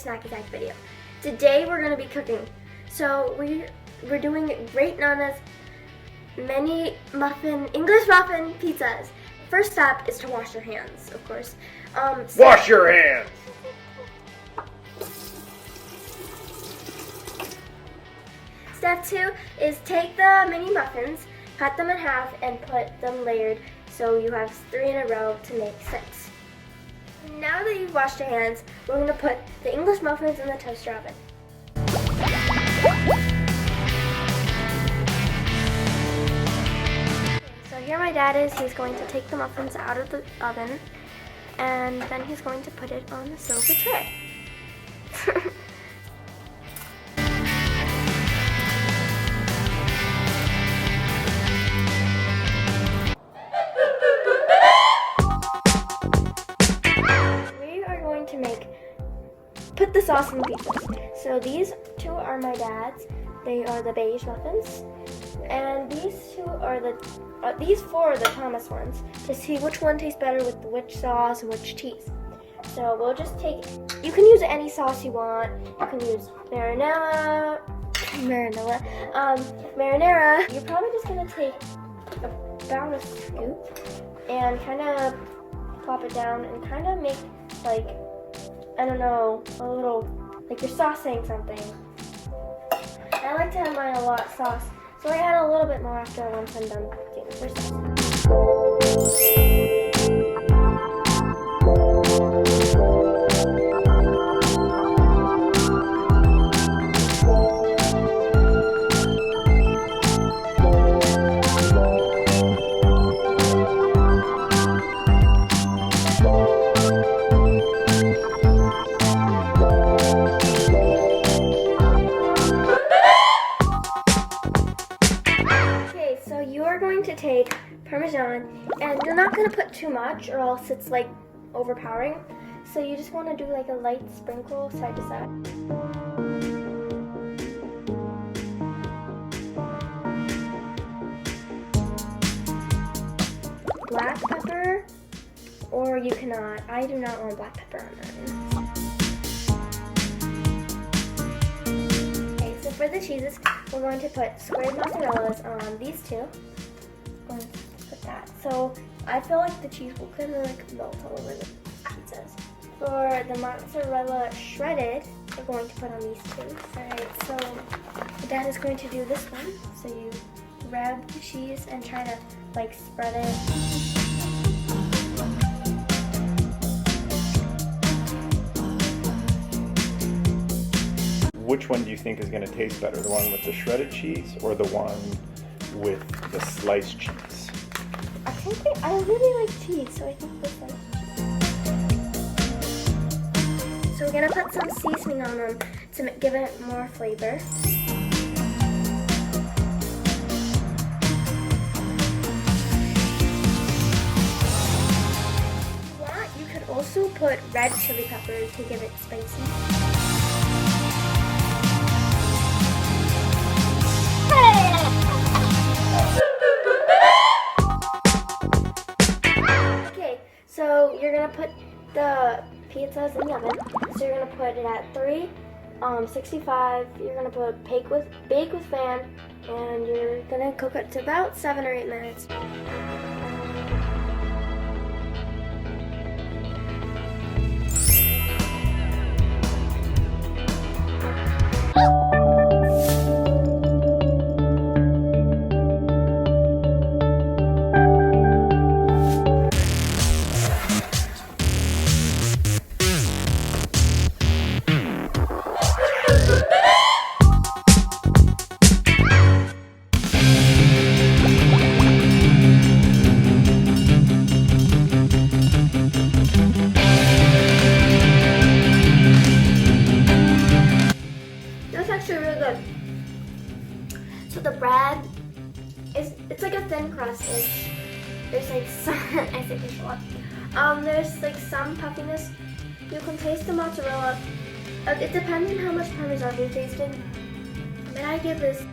snack attack video. Today we're going to be cooking. So we're doing Great Nana's mini muffin, English muffin pizzas. First step is to wash your hands, of course. Wash your hands! Step 2 is take the mini muffins, cut them in half, and put them layered so you have 3 in a row to make 6. Now that you've washed your hands, we're going to put the English muffins in the toaster oven. So here my dad is. He's going to take the muffins out of the oven, and then he's going to put it on the silver tray. Put the sauce in the pizzas. So these 2 are my dad's. They are the beige muffins, and these 4 are the Thomas ones. To see which one tastes better with which sauce and which cheese. So we'll just take. You can use any sauce you want. You can use marinara. You're probably just gonna take about a scoop and kind of plop it down and kind of make like, I don't know, a little, like you're saucing something. I like to have mine a lot of sauce, so I add a little bit more after once I'm done doing the first sauce. You're going to take Parmesan, and you're not going to put too much or else it's like overpowering. So you just want to do like a light sprinkle side to side. Black pepper, or you cannot. I do not want black pepper on mine. Okay, so for the cheeses, we're going to put squared mozzarellas on these 2. I'm going to put that. So I feel like the cheese will kind of like melt all over the pizzas. For the mozzarella shredded, we're going to put on these 2. Alright, so Dad is going to do this one. So you grab the cheese and try to like spread it. Which one do you think is going to taste better? The one with the shredded cheese or the one with the sliced cheese? I really like cheese, so I think this one. So we're going to put some seasoning on them to give it more flavor. If you want, you could also put red chili peppers to give it spicy. So you're gonna put the pizzas in the oven. So you're gonna put it at 365. You're gonna put bake with fan, and you're gonna cook it to about 7 or 8 minutes. So the bread it's like a thin crust-ish. There's like some there's like some puffiness. You can taste the mozzarella. It depends on how much Parmesan you tasted. But I give this